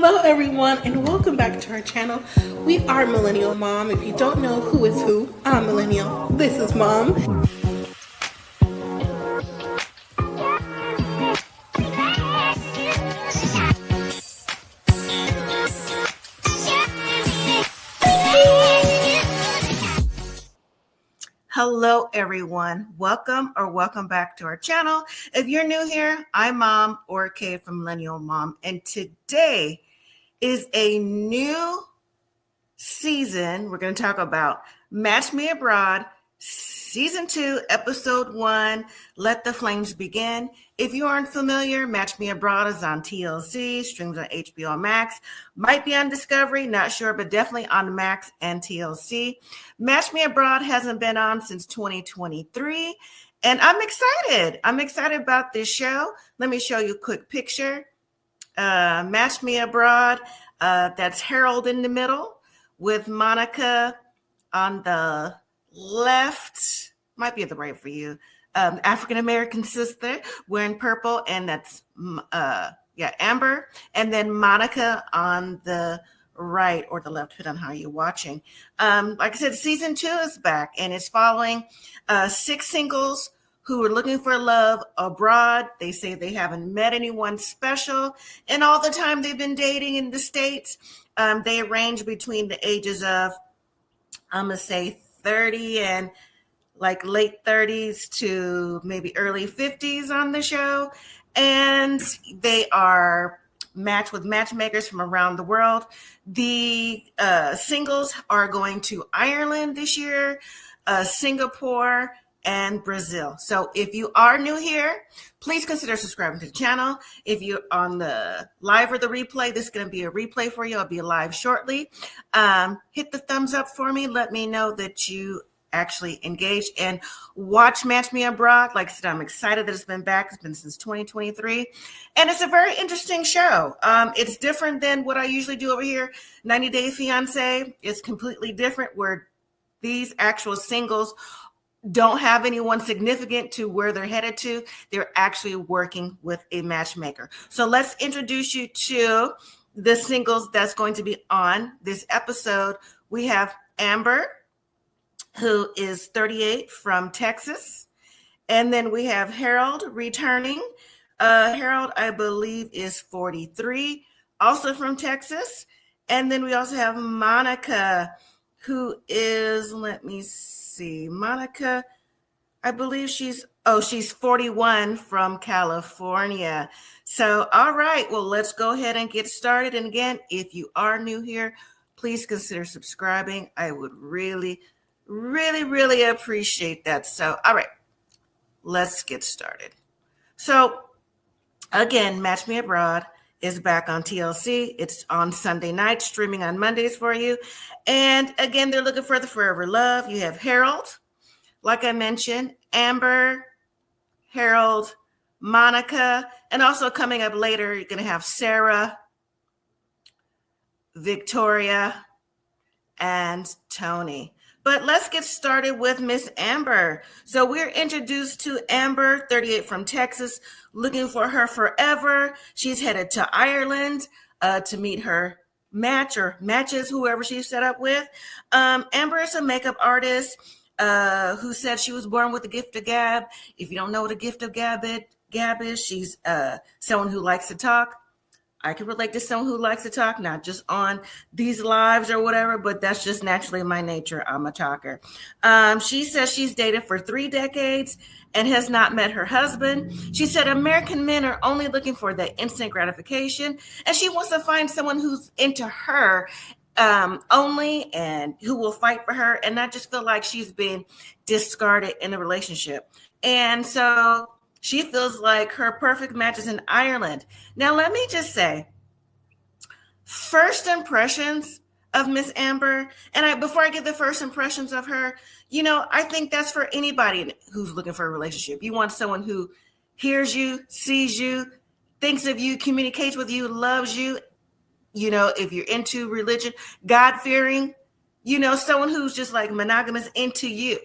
Hello everyone and welcome back to our channel. We are Millennial Mom. If you don't know who is who, I'm Millennial. This is Mom. Hello everyone. Welcome back to our channel. If you're new here, I'm Mom or Kay from Millennial Mom, and today is a new season. We're going to talk about Match Me Abroad, Season 2, Episode 1, Let the Flames Begin. If you aren't familiar, Match Me Abroad is on TLC, streams on hbomax, might be on Discovery, not sure, but definitely on Max and TLC. Match Me Abroad hasn't been on since 2023, and I'm excited. I'm excited about this show. Let me show you a quick picture. Match Me Abroad, that's Harold in the middle with Monica on the left, might be at the right for you. African-American sister wearing purple, and that's Amber, and then Monica on the right or the left, depending on how you're watching. Like I said, season 2 is back, and it's following 6 singles who are looking for love abroad. They say they haven't met anyone special, and all the time they've been dating in the States, they range between the ages of, I'm gonna say 30 and like late 30s to maybe early 50s on the show. And they are matched with matchmakers from around the world. The singles are going to Ireland this year, Singapore, and Brazil. So if you are new here, please consider subscribing to the channel. If you're on the live or the replay, this is going to be a replay for you. I'll be live shortly. Hit the thumbs up for me. Let me know that you actually engaged and watch Match Me Abroad. Like I said, I'm excited that it's been back. It's been since 2023. And it's a very interesting show. It's different than what I usually do over here. 90 Day Fiancé is completely different, where these actual singles don't have anyone significant to where they're headed to. They're actually working with a matchmaker. So let's introduce you to the singles that's going to be on this episode. We have Amber, who is 38 from Texas. And then we have Harold returning. Harold, I believe, is 43, also from Texas. And then we also have Monica, who is, let me see, Monica, I believe she's 41 from California. So, all right, well, let's go ahead and get started. And again, if you are new here, please consider subscribing. I would really appreciate that. So, all right, let's get started. So, again, Match Me Abroad is back on TLC. It's on Sunday night, streaming on Mondays for you. And again, they're looking for the forever love. You have Harold, like I mentioned, Amber, Harold, Monica, and also coming up later, you're going to have Sarah, Victoria, and Tony. But let's get started with Miss Amber. So we're introduced to Amber, 38 from Texas, looking for her forever. She's headed to Ireland to meet her match or matches, whoever she's set up with. Amber is a makeup artist who said she was born with the gift of gab. If you don't know what a gift of gab is, she's someone who likes to talk. I can relate to someone who likes to talk, not just on these lives or whatever, but that's just naturally my nature. I'm a talker. She says she's dated for 3 decades and has not met her husband. She said American men are only looking for that instant gratification, and she wants to find someone who's into her only and who will fight for her and not just feel like she's been discarded in a relationship. And so she feels like her perfect match is in Ireland. Now, let me just say, first impressions of Miss Amber, and before I give the first impressions of her, I think that's for anybody who's looking for a relationship. You want someone who hears you, sees you, thinks of you, communicates with you, loves you. If you're into religion, God-fearing, someone who's just like monogamous into you.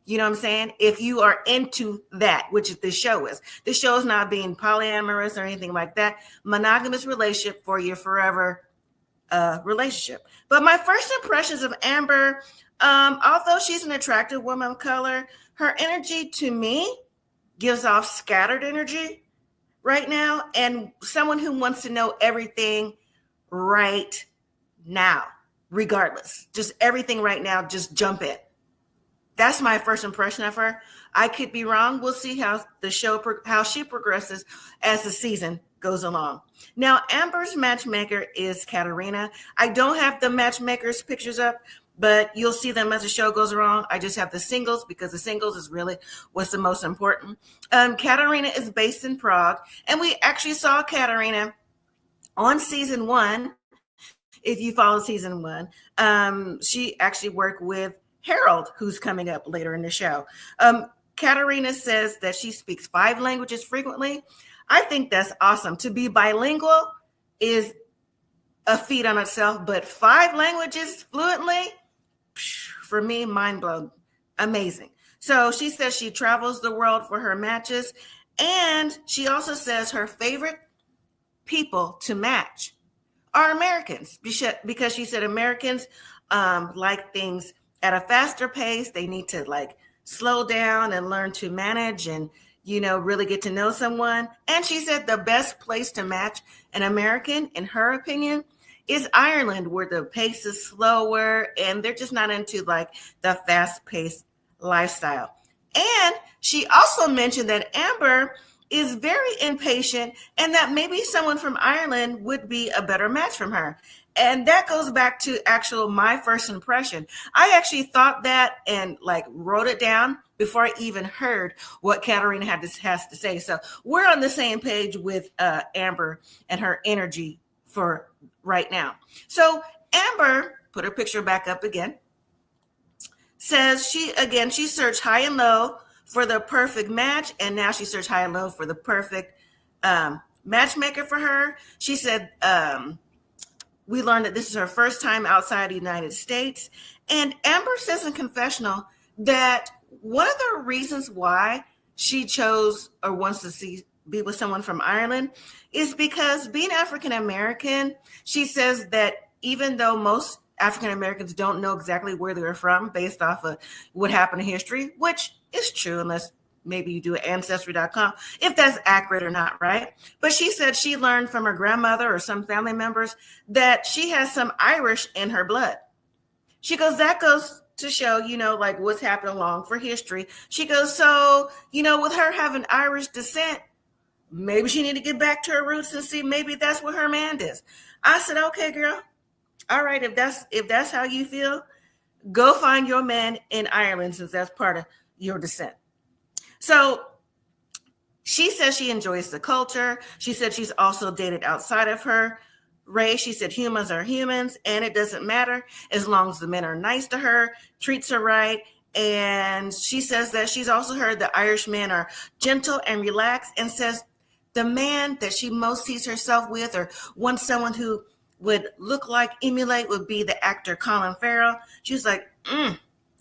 You know what I'm saying? If you are into that, which the show is. The show is not being polyamorous or anything like that. Monogamous relationship for your forever relationship. But my first impressions of Amber, although she's an attractive woman of color, her energy to me gives off scattered energy right now, and someone who wants to know everything right now, regardless. Just everything right now, just jump in. That's my first impression of her. I could be wrong. We'll see how the show, how she progresses as the season goes along. Now, Amber's matchmaker is Katarina. I don't have the matchmakers pictures up, but you'll see them as the show goes along. I just have the singles because the singles is really what's the most important. Katarina is based in Prague, and we actually saw Katarina on season 1. If you follow season 1, she actually worked with Harold, who's coming up later in the show. Katarina says that she speaks 5 languages frequently. I think that's awesome. To be bilingual is a feat on itself, but 5 languages fluently, for me, mind blown. Amazing. So she says she travels the world for her matches, and she also says her favorite people to match are Americans, because she said Americans like things at a faster pace. They need to like slow down and learn to manage and, really get to know someone. And she said the best place to match an American, in her opinion, is Ireland, where the pace is slower and they're just not into like the fast paced lifestyle. And she also mentioned that Amber is very impatient and that maybe someone from Ireland would be a better match from her. And that goes back to my first impression. I actually thought that and like wrote it down before I even heard what Katarina has to say. So we're on the same page with Amber and her energy for right now. So Amber, put her picture back up again, says she searched high and low for the perfect match, and now she searched high and low for the perfect matchmaker for her. She said, we learned that this is her first time outside the United States. And Amber says in confessional that one of the reasons why she chose or wants to be with someone from Ireland is because being African American, she says that even though most African Americans don't know exactly where they're from based off of what happened in history, which is true unless maybe you do ancestry.com, if that's accurate or not, right? But she said she learned from her grandmother or some family members that she has some Irish in her blood. She goes, that goes to show, like what's happened along for history. She goes, so, with her having Irish descent, maybe she need to get back to her roots and see maybe that's what her man is. I said, okay, girl. All right, if that's how you feel, go find your man in Ireland since that's part of your descent. So she says she enjoys the culture. She said she's also dated outside of her race. She said humans are humans and it doesn't matter as long as the men are nice to her, treats her right. And she says that she's also heard that Irish men are gentle and relaxed, and says the man that she most sees herself with or wants someone who would emulate would be the actor Colin Farrell. She was like,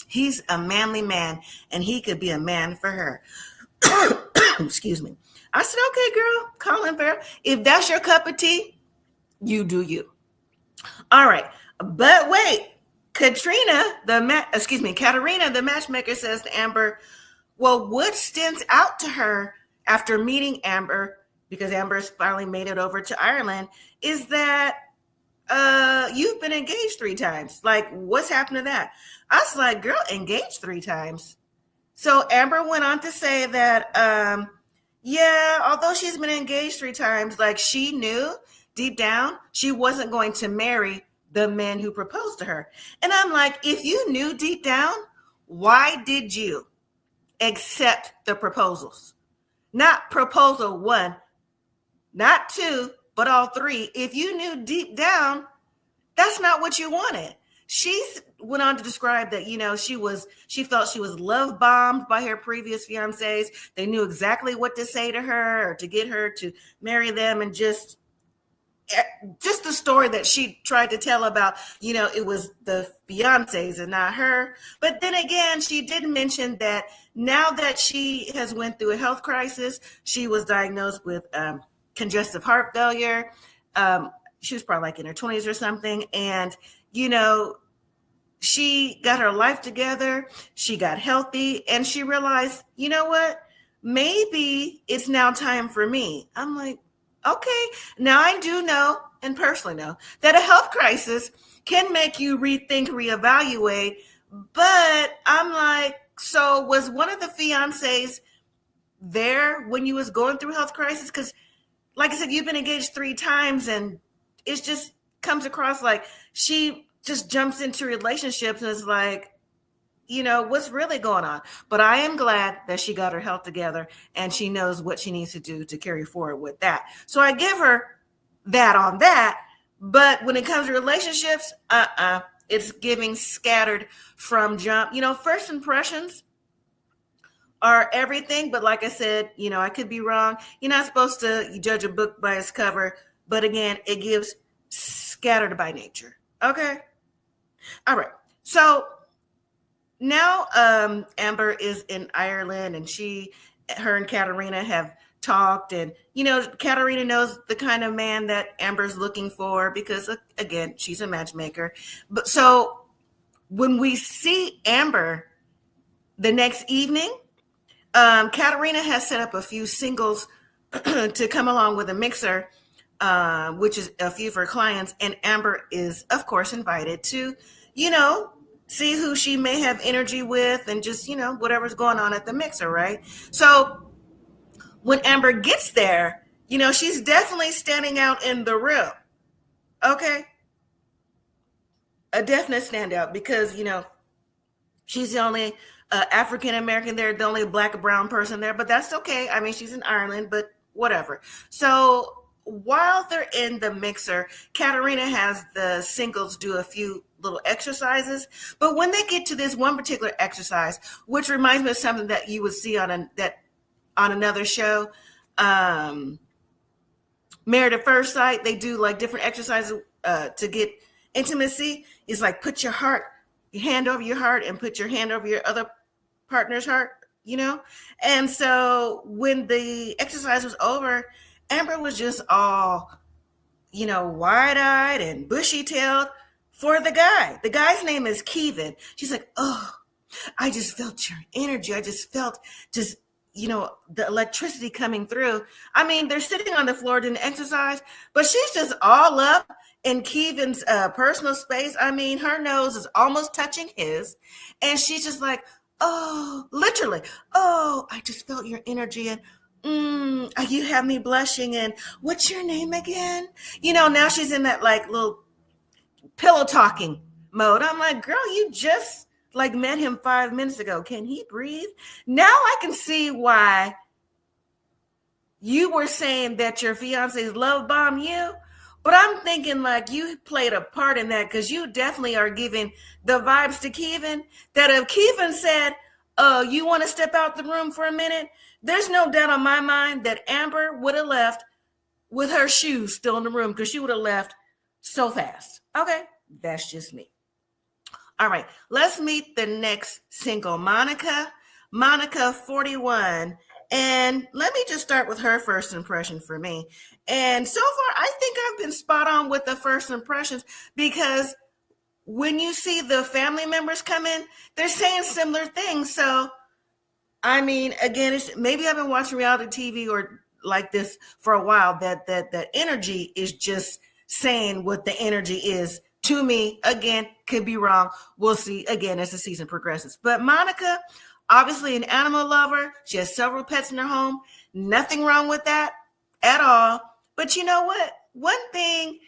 he's a manly man and he could be a man for her. Excuse me. I said, okay, girl, Colin Farrell, if that's your cup of tea, you do you. All right. But wait, Katarina, the matchmaker, says to Amber, well, what stands out to her after meeting Amber, because Amber's finally made it over to Ireland, is that you've been engaged 3 times. Like, what's happened to that? I was like, girl, engaged 3 times. So Amber went on to say that, although she's been engaged 3 times, like she knew deep down she wasn't going to marry the men who proposed to her. And I'm like, if you knew deep down, why did you accept the proposals? Not proposal 1, not 2, but all 3. If you knew deep down, that's not what you wanted. She went on to describe that, she felt she was love bombed by her previous fiancés. They knew exactly what to say to her or to get her to marry them. And just the story that she tried to tell about, it was the fiancés and not her. But then again, she did mention that now that she has went through a health crisis, she was diagnosed with congestive heart failure. she was probably like in her 20s or something. And, she got her life together. She got healthy and she realized, you know what? Maybe it's now time for me. I'm like, okay. Now I do know and personally know that a health crisis can make you rethink, reevaluate. But I'm like, so was one of the fiancés there when you was going through health crisis? Because like I said, you've been engaged 3 times and it just comes across like she just jumps into relationships and is like, what's really going on? But I am glad that she got her health together and she knows what she needs to do to carry forward with that. So I give her that on that. But when it comes to relationships, it's giving scattered from jump. First impressions are everything. But like I said, I could be wrong. You're not supposed to judge a book by its cover. But again, it gives scattered by nature. Okay. All right. So now Amber is in Ireland and her and Katarina have talked, and Katarina knows the kind of man that Amber's looking for because again, she's a matchmaker. But so when we see Amber the next evening, Katarina has set up a few singles to come along with a mixer, which is a few of her clients, and Amber is of course invited to see who she may have energy with and just, whatever's going on at the mixer, right? So when Amber gets there, she's definitely standing out in the room. Okay. A definite standout because, she's the only African-American there, the only black or brown person there, but that's okay. I mean, she's in Ireland, but whatever. So while they're in the mixer, Katarina has the singles do a few little exercises. But when they get to this one particular exercise, which reminds me of something that you would see on another show, Married at First Sight, they do like different exercises to get intimacy. It's like put your hand over your heart and put your hand over your other partner's heart, And so when the exercise was over, Amber was just all, wide-eyed and bushy-tailed for the guy. The guy's name is Kevin. She's like, oh, I just felt your energy. I just felt the electricity coming through. I mean, they're sitting on the floor doing exercise, but she's just all up in Kevin's personal space. I mean, her nose is almost touching his, and she's just like, oh, literally, oh, I just felt your energy, and you have me blushing, and what's your name again? Now she's in that like little pillow talking mode. I'm like, girl, you just like met him 5 minutes ago. Can he breathe? Now I can see why you were saying that your fiance's love bomb you, but I'm thinking like you played a part in that because you definitely are giving the vibes to Kevin that if Kevin said, you want to step out the room for a minute, there's no doubt on my mind that Amber would have left with her shoes still in the room because she would have left so fast. Okay, that's just me. All right, let's meet the next single, Monica. Monica, 41. And let me just start with her first impression for me. And so far, I think I've been spot on with the first impressions because when you see the family members come in, they're saying similar things. So, I mean, again, maybe I've been watching reality TV or like this for a while, that energy is just saying what the energy is to me. Again, could be wrong. We'll see again as the season progresses. But Monica, obviously an animal lover. She has several pets in her home. Nothing wrong with that at all. But you know what? One thing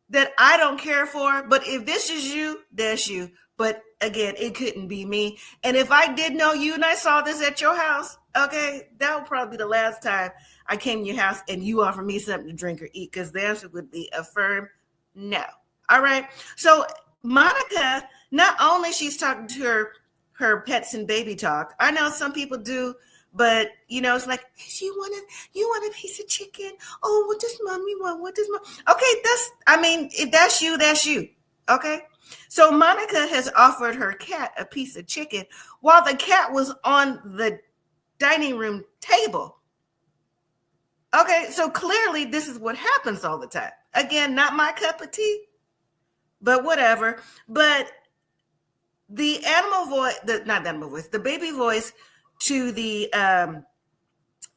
that I don't care for, but if this is you, that's you. But again, it couldn't be me. And if I did know you and I saw this at your house, okay, that would probably be the last time I came to your house and you offer me something to drink or eat, because the answer would be a firm no. All right. So Monica, not only she's talking to her pets and baby talk. I know some people do, but it's like, you want a piece of chicken? Oh, what does mommy want? What does mom? Okay, if that's you, that's you. Okay. So Monica has offered her cat a piece of chicken while the cat was on the dining room table. Okay, so clearly this is what happens all the time. Again, not my cup of tea, but whatever. But the animal voice, not the animal voice, the baby voice to the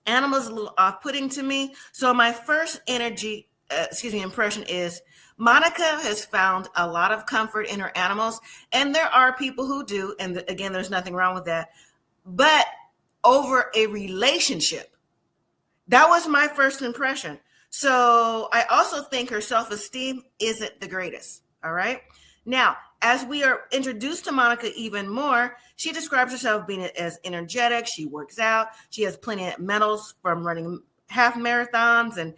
animals a little off-putting to me. So my first impression is Monica has found a lot of comfort in her animals, and there are people who do, and again, there's nothing wrong with that. But over a relationship, that was my first impression. So I also think her self-esteem isn't the greatest. All right. Now, as we are introduced to Monica even more, she describes herself being as energetic. She works out. She has plenty of medals from running half marathons and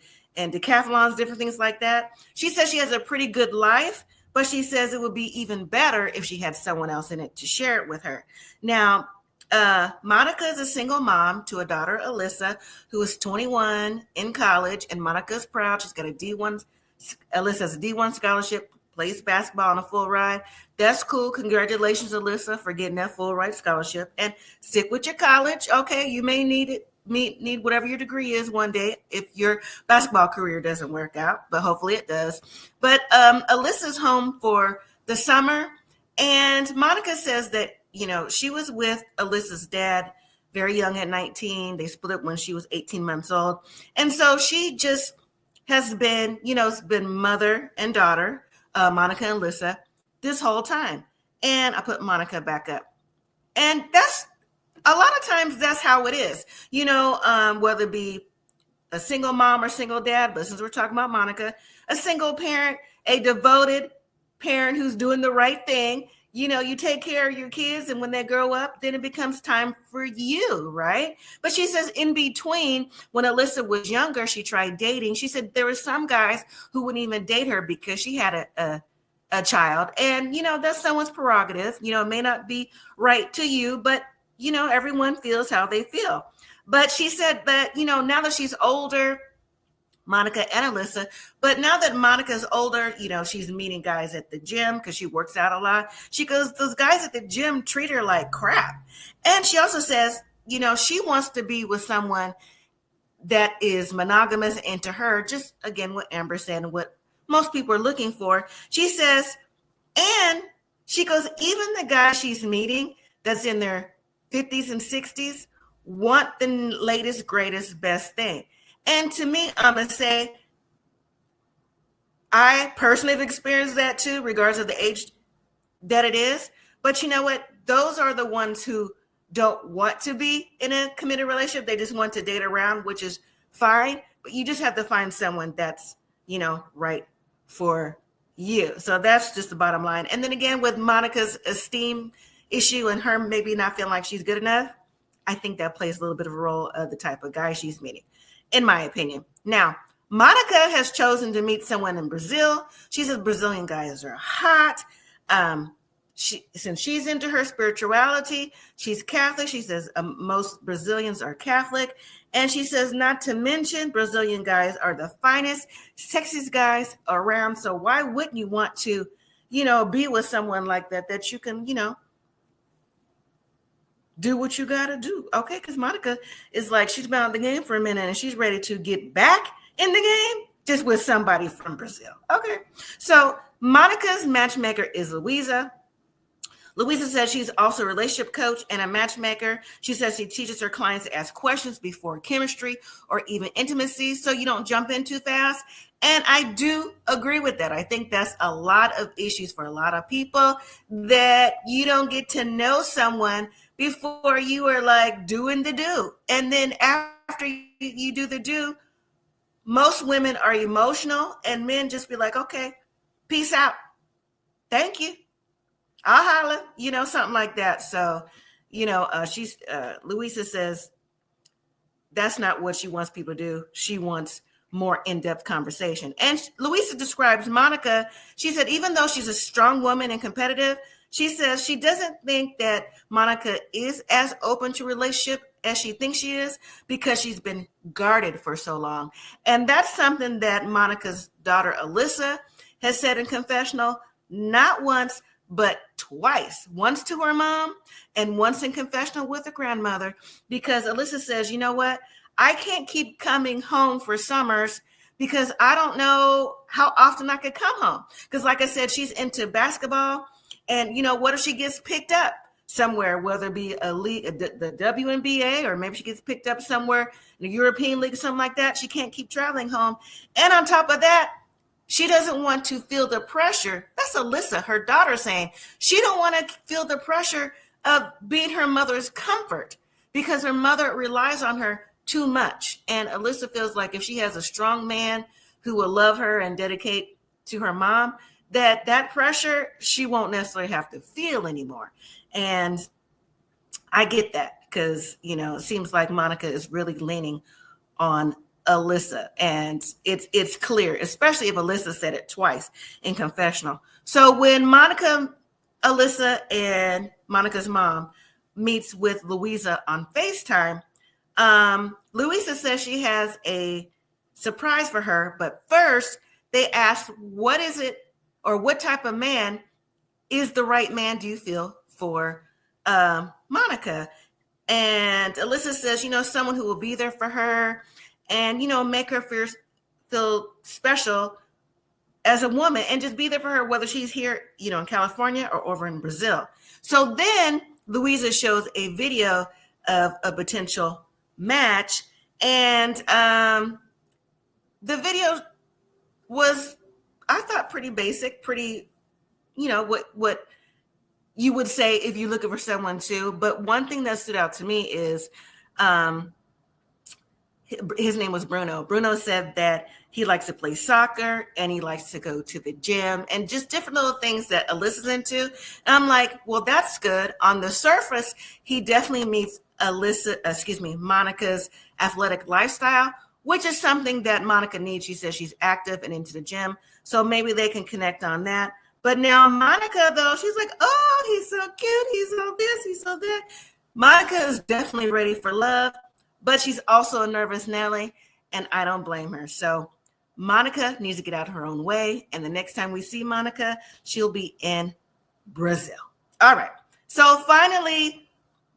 decathlons, different things like that. She says she has a pretty good life, but she says it would be even better if she had someone else in it to share it with her. Now, Monica is a single mom to a daughter, Alyssa, who is 21 in college, and Monica is proud. She's got a D1. Alyssa has a D1 scholarship, plays basketball on a full ride. That's cool. Congratulations, Alyssa, for getting that full ride scholarship. And stick with your college. Okay, you may need it. Need whatever your degree is one day if your basketball career doesn't work out, but hopefully it does. But Alyssa's home for the summer, and Monica says that, you know, she was with Alyssa's dad very young at 19. They split when she was 18 months old. And so she just has been, you know, it's been mother and daughter, Monica and Alyssa, this whole time. And I put Monica back up. And that's a lot of times that's how it is, you know, whether it be a single mom or single dad, but since we're talking about Monica, a single parent, a devoted parent who's doing the right thing. You know, you take care of your kids, and when they grow up, then it becomes time for you, right? But she says in between, when Alyssa was younger, she tried dating. She said there were some guys who wouldn't even date her because she had a child. And, you know, that's someone's prerogative. You know, it may not be right to you, but, you know, everyone feels how they feel. But she said that, you know, now that she's older, Monica and Alyssa, but now that Monica's older, you know, she's meeting guys at the gym because she works out a lot. She goes, those guys at the gym treat her like crap. And she also says, you know, she wants to be with someone that is monogamous, and to her, just again, what Amber said and what most people are looking for. She says, and she goes, even the guy she's meeting that's in their 50s and 60s want the latest, greatest, best thing. And to me, I'm going to say, I personally have experienced that too, regardless of the age that it is. But you know what? Those are the ones who don't want to be in a committed relationship. They just want to date around, which is fine. But you just have to find someone that's, you know, right for you. So that's just the bottom line. And then again, with Monica's esteem issue and her maybe not feeling like she's good enough, I think that plays a little bit of a role of the type of guy she's meeting, in my opinion. Now, Monica has chosen to meet someone in Brazil. She says Brazilian guys are hot. Since she's into her spirituality, she's Catholic. She says most Brazilians are Catholic. And she says, not to mention, Brazilian guys are the finest, sexiest guys around. So why wouldn't you want to, you know, be with someone like that, that you can, you know, do what you got to do. Okay, because Monica is like, she's been out of the game for a minute and she's ready to get back in the game just with somebody from Brazil. Okay, so Monica's matchmaker is Luiza. Luiza says she's also a relationship coach and a matchmaker. She says she teaches her clients to ask questions before chemistry or even intimacy, so you don't jump in too fast. And I do agree with that. I think that's a lot of issues for a lot of people, that you don't get to know someone before you are like doing the do. And then after you do the do, most women are emotional and men just be like, okay, peace out. Thank you. I'll holler, you know, something like that. So, you know, Luiza says that's not what she wants people to do. She wants more in-depth conversation. And Luiza describes Monica. She said, even though she's a strong woman and competitive, she says she doesn't think that Monica is as open to relationship as she thinks she is because she's been guarded for so long. And that's something that Monica's daughter, Alyssa, has said in confessional, not once, but twice, once to her mom and once in confessional with her grandmother, because Alyssa says, you know what? I can't keep coming home for summers because I don't know how often I could come home. Because like I said, she's into basketball. And, what if she gets picked up somewhere, whether it be a league, the WNBA, or maybe she gets picked up somewhere in the European League or something like that. She can't keep traveling home. And on top of that, she doesn't want to feel the pressure. That's Alyssa, her daughter, saying she don't want to feel the pressure of being her mother's comfort because her mother relies on her too much. And Alyssa feels like if she has a strong man who will love her and dedicate to her mom, that pressure she won't necessarily have to feel anymore. And I get that because, it seems like Monica is really leaning on Alyssa, and it's clear, especially if Alyssa said it twice in confessional. So when Monica, Alyssa, and Monica's mom meets with Luiza on FaceTime, Luiza says she has a surprise for her, but first they ask, what is it, or what type of man is the right man, do you feel, for Monica? And Alyssa says, someone who will be there for her and, make her feel special as a woman and just be there for her, whether she's here, in California or over in Brazil. So then Luiza shows a video of a potential match. And the video was, I thought, pretty basic, pretty, what you would say if you're looking for someone too. But one thing that stood out to me is his name was Bruno. Bruno said that he likes to play soccer and he likes to go to the gym and just different little things that Alyssa's into. And I'm like, well, that's good. On the surface, he definitely meets Monica's athletic lifestyle, which is something that Monica needs. She says she's active and into the gym. So maybe they can connect on that. But now Monica, though, she's like, oh, he's so cute. He's so this, he's so that. Monica is definitely ready for love, but she's also a nervous Nelly, and I don't blame her. So Monica needs to get out of her own way. And the next time we see Monica, she'll be in Brazil. All right. So finally,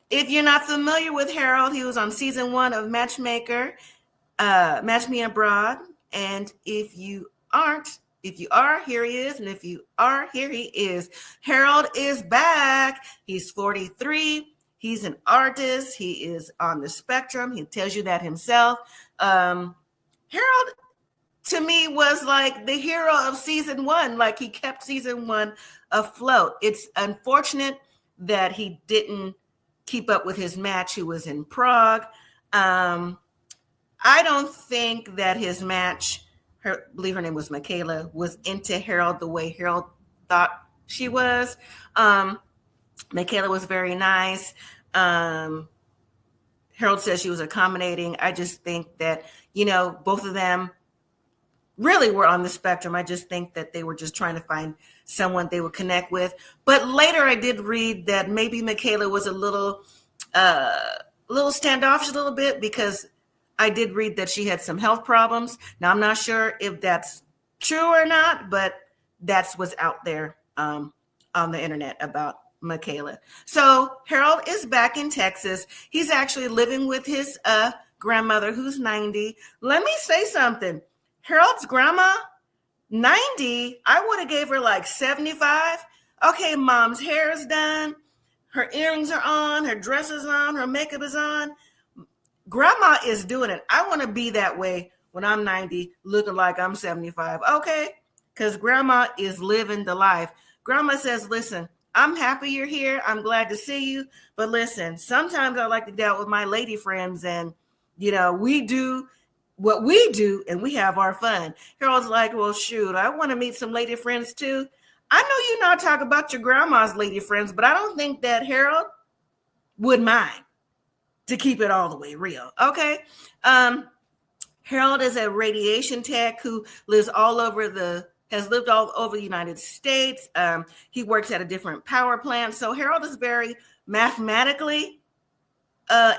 if you're not familiar with Harold, he was on season 1 of Matchmaker, Match Me Abroad. And if you are, here he is. And if you are, here he is. Harold is back. He's 43. He's an artist. He is on the spectrum. He tells you that himself. Harold, to me, was like the hero of season 1. Like, he kept season 1 afloat. It's unfortunate that he didn't keep up with his match, who was in Prague. I don't think that his match, I believe her name was Michaela, was into Harold the way Harold thought she was. Michaela was very nice. Harold says she was accommodating. I just think that, both of them really were on the spectrum. I just think that they were just trying to find someone they would connect with. But later I did read that maybe Michaela was a little standoffish a little bit, because I did read that she had some health problems. Now, I'm not sure if that's true or not, but that's what's out there on the internet about Michaela. So Harold is back in Texas. He's actually living with his grandmother, who's 90. Let me say something. Harold's grandma, 90, I would have gave her like 75. Okay, mom's hair is done. Her earrings are on. Her dress is on. Her makeup is on. Grandma is doing it. I want to be that way when I'm 90, looking like I'm 75. Okay? Because grandma is living the life. Grandma says, listen, I'm happy you're here. I'm glad to see you. But listen, sometimes I like to get out with my lady friends and, we do what we do and we have our fun. Harold's like, well, shoot, I want to meet some lady friends too. I know you're not talking about your grandma's lady friends, but I don't think that Harold would mind, to keep it all the way real. Okay. Harold is a radiation tech who has lived all over the United States. He works at a different power plant. So Harold is very mathematically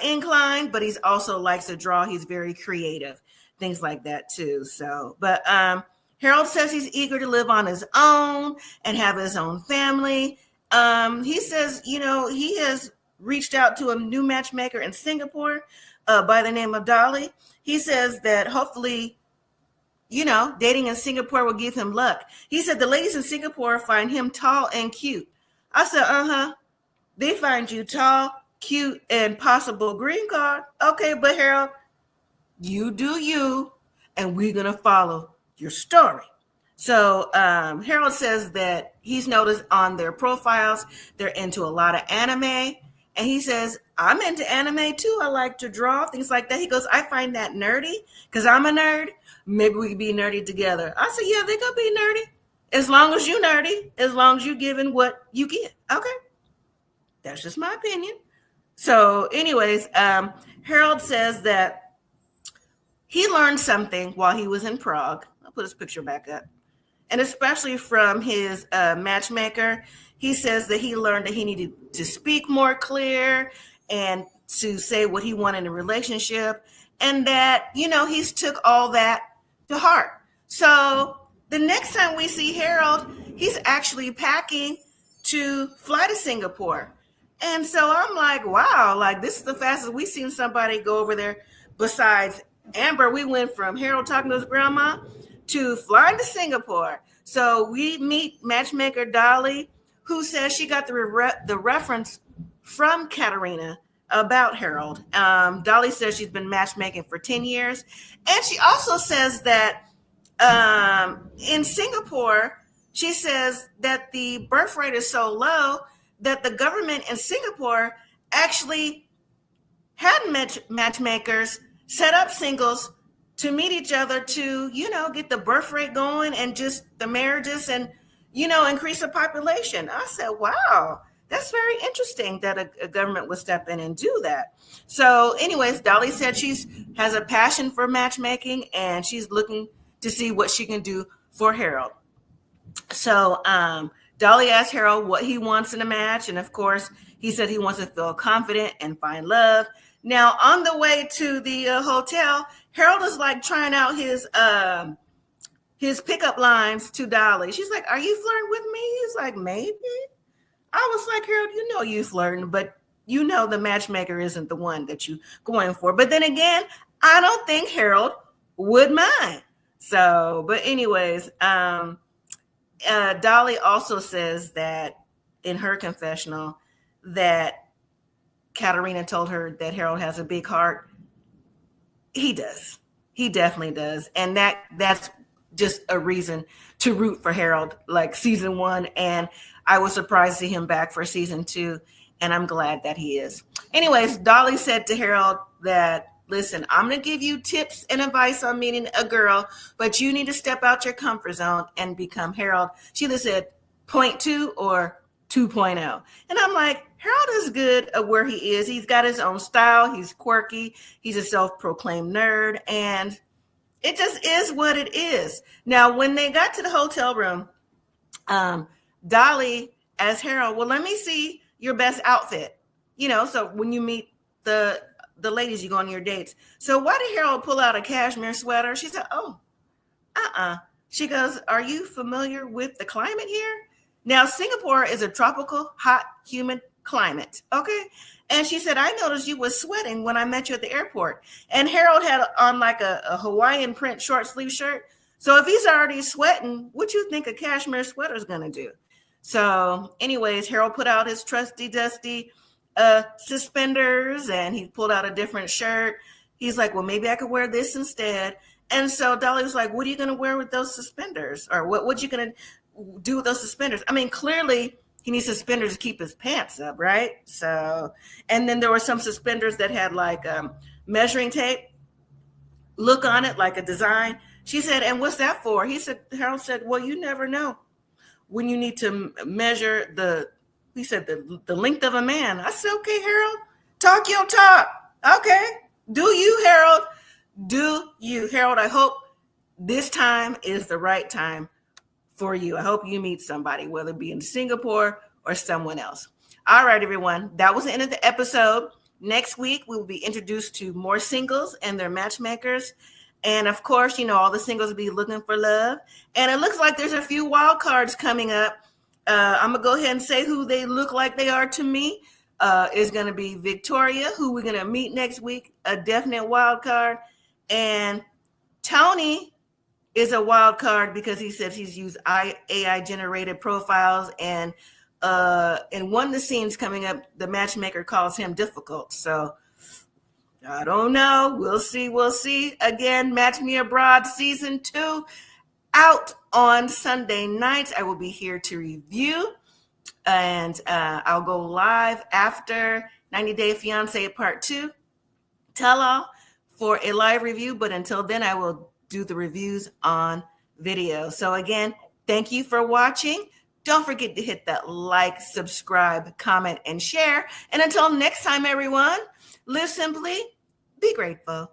inclined, but he's also likes to draw. He's very creative, things like that too. So, but Harold says he's eager to live on his own and have his own family. He says, he has reached out to a new matchmaker in Singapore, by the name of Dolly. He says that hopefully, dating in Singapore will give him luck. He said the ladies in Singapore find him tall and cute. I said, they find you tall, cute, and possible green card. Okay, but Harold, you do you, and we're going to follow your story. So Harold says that he's noticed on their profiles, they're into a lot of anime. And he says, I'm into anime too. I like to draw, things like that. He goes, I find that nerdy because I'm a nerd. Maybe we could be nerdy together. I said, yeah, they could be nerdy. As long as you nerdy, as long as you giving what you get. Okay. That's just my opinion. So anyways, Harold says that he learned something while he was in Prague. I'll put his picture back up. And especially from his matchmaker, he says that he learned that he needed to speak more clear and to say what he wanted in a relationship. And that, he's took all that to heart. So the next time we see Harold, he's actually packing to fly to Singapore. And so I'm like, wow, like this is the fastest we've seen somebody go over there. Besides Amber, we went from Harold talking to his grandma to flying to Singapore. So we meet matchmaker Dolly, who says she got the reference from Katarina about Harold. Dolly says she's been matchmaking for 10 years. And she also says that in Singapore, she says that the birth rate is so low that the government in Singapore actually had matchmakers set up singles to meet each other to, get the birth rate going and just the marriages and, increase the population. I said, wow, that's very interesting that a government would step in and do that. So anyways, Dolly said has a passion for matchmaking and she's looking to see what she can do for Harold. So Dolly asked Harold what he wants in a match. And of course, he said he wants to feel confident and find love. Now, on the way to the hotel, Harold is like trying out his pickup lines to Dolly. She's like, are you flirting with me? He's like, maybe. I was like, Harold, you flirting, but the matchmaker isn't the one that you going for. But then again, I don't think Harold would mind. So, but anyways, Dolly also says that in her confessional that Katarina told her that Harold has a big heart. He does. He definitely does. And that's just a reason to root for Harold, like season 1. And I was surprised to see him back for season 2. And I'm glad that he is. Anyways, Dolly said to Harold that, listen, I'm going to give you tips and advice on meeting a girl, but you need to step out your comfort zone and become Harold. She either said 0.2 or 2.0. And I'm like, Harold is good at where he is. He's got his own style. He's quirky. He's a self-proclaimed nerd. And it just is what it is. Now, when they got to the hotel room, Dolly asked Harold, well, let me see your best outfit. So when you meet the ladies, you go on your dates. So why did Harold pull out a cashmere sweater? She said, She goes, are you familiar with the climate here? Now, Singapore is a tropical, hot, humid climate. Okay. And she said, I noticed you were sweating when I met you at the airport. And Harold had on like a Hawaiian print short sleeve shirt. So if he's already sweating, what you think a cashmere sweater is going to do? So anyways, Harold put out his trusty dusty suspenders and he pulled out a different shirt. He's like, well, maybe I could wear this instead. And so Dolly was like, what are you going to wear with those suspenders? Or what you going to do with those suspenders? I mean, clearly he needs suspenders to keep his pants up, right? So, and then there were some suspenders that had like measuring tape look on it, like a design. She said, and what's that for? Harold said, well, you never know when you need to measure the length of a man. I said, okay, Harold, talk your talk. Okay. Do you, Harold? Do you, Harold? I hope this time is the right time for you. I hope you meet somebody, whether it be in Singapore or someone else. All right, everyone. That was the end of the episode. Next week, we will be introduced to more singles and their matchmakers. And of course, all the singles will be looking for love. And it looks like there's a few wild cards coming up. I'm going to go ahead and say who they look like they are to me. is going to be Victoria, who we're going to meet next week, a definite wild card. And Tony is a wild card because he says he's used AI generated profiles, and in one of the scenes coming up, the matchmaker calls him difficult. So I don't know. We'll see. Again, Match Me Abroad Season 2 out on Sunday nights. I will be here to review, and I'll go live after 90 Day Fiance Part 2 Tell All for a live review. But until then, I will do the reviews on video. So again, thank you for watching. Don't forget to hit that like, subscribe, comment, and share. And until next time, everyone, live simply, be grateful.